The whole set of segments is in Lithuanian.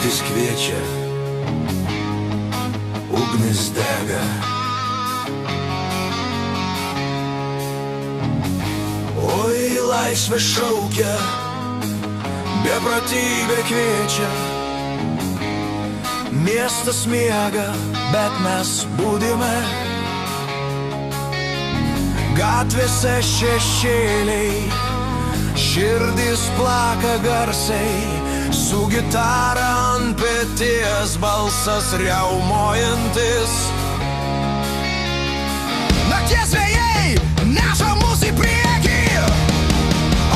naktis kviečia, ugnis dega. Oi, laisvė šaukia, beprotybė kviečia. Miestas miega, bet mes budime. Gatvėse šešėliai, širdis plaka garsiai, su gitara ant peties, balsas riaumojantis. Nakties vėjai neša mus į priekį.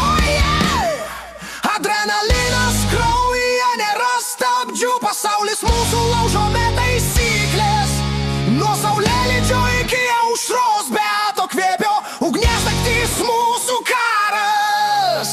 Oh yeah! Adrenalinas kraujyje, nėra stabdžių, pasaulis mūsų laužome taisyklės. Nuo saulėlydžio iki aušros, bet kvėpio ugnies naktis mūsų karas.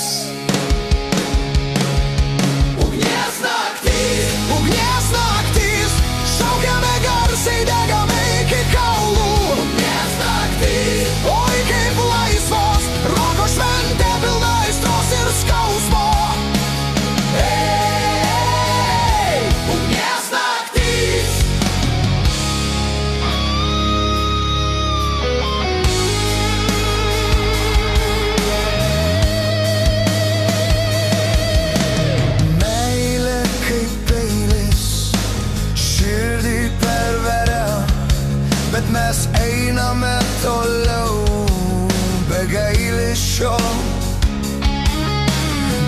Ugnies naktis, šaukiame garsiai, degame iki kaulų. Ugnies naktis, oi kaip laisvos, roko šventė pilna aistros ir skausmo. Ei, ugnies naktis. Bet mes einame toliau, be gailesčio.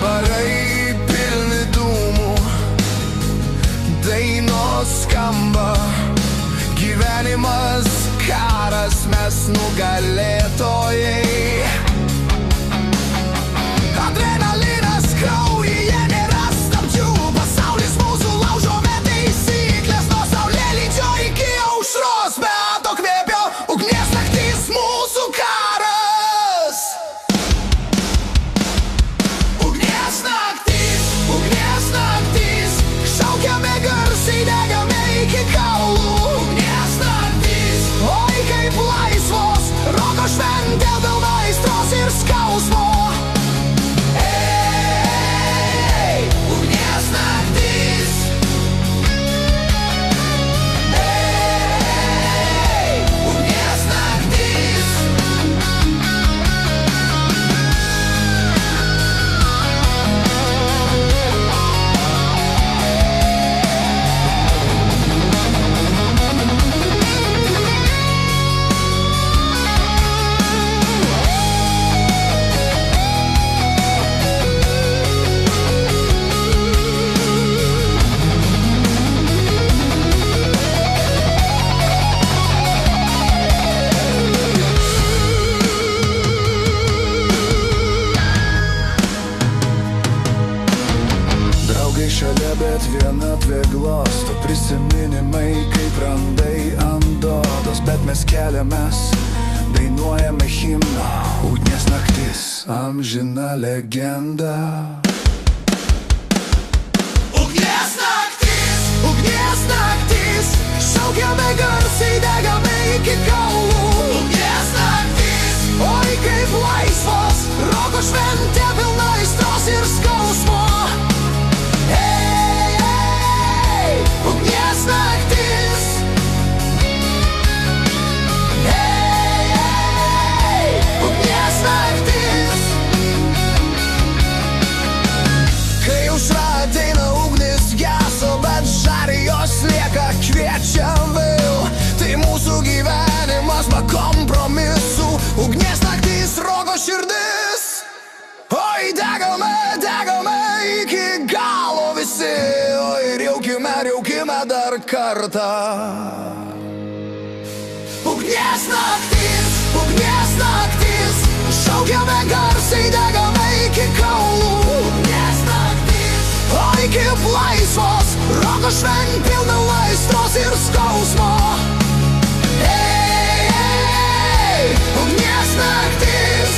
Barai pilni dūmų, dainos skamba. Gyvenimas karas, mes nugalėtojai. Adrenalinas kraujyje, nėra stabdžių, pasaulis mūsų laužome taisyklės. Nuo saulėlydžio iki aušros, bet kvėpio ugnies naktis mūsų karas. Ugnies naktis, šaukiame garsiai, degame iki kaulų. Ugnies naktis, oi kaip laisvos, roko šventė pilna aistros ir skausmo. Ei, ugnies naktis. Šalia, bet vienatvė glosto, prisiminimai kaip randai ant odos. Bet mes keliamės, dainuojame himną, ugnies naktis, amžina legenda. Ugnies naktis, šaukiame garsiai, degame iki kaulų. Ugnies naktis, oi kaip laisvos, roko šventė pilna aistros ir skausmo. Ugnies naktis. Ugnies naktis. Kai aušra ateina, ugnis geso, bet žari jos lieka, kviečiam vėl. Tai mūsų gyvenimas be kompromisų. Ugnies naktis, rogo širdis. Oi, degame iki galo visi. Oi, riaukime dar kartą. Ugnies naktis, šaukiame garsiai, degame iki kaulų. Ugnies naktis, oi kaip laisvos, roko šventė pilna aistros ir skausmo. Ei, ugnies naktis.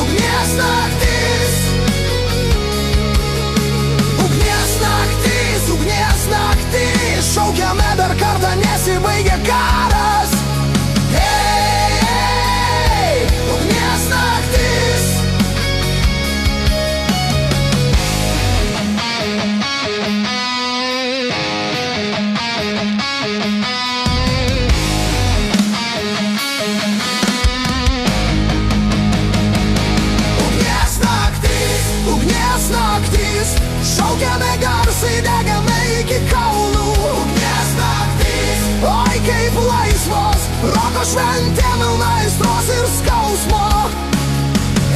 Ugnies naktis. Ugnies naktis, šaukiame dar kartą, nesibaigia karas. Ei, ugnies naktis. šventė pilna aistros ir skausmo.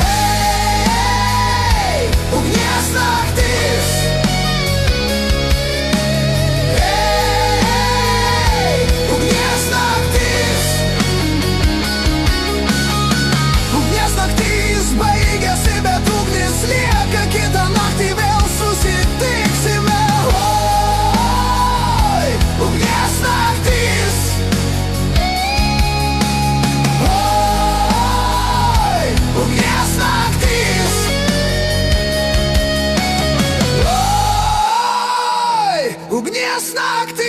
Ei, ugnies naktis. Ei, ugnies naktis. Ugnies naktis baigėsi, bet ugnis lieka, kitą naktį vėl susitiksime. Oi, ugnies naktis. Oi, ugnies naktis. Oi, ugnies naktis.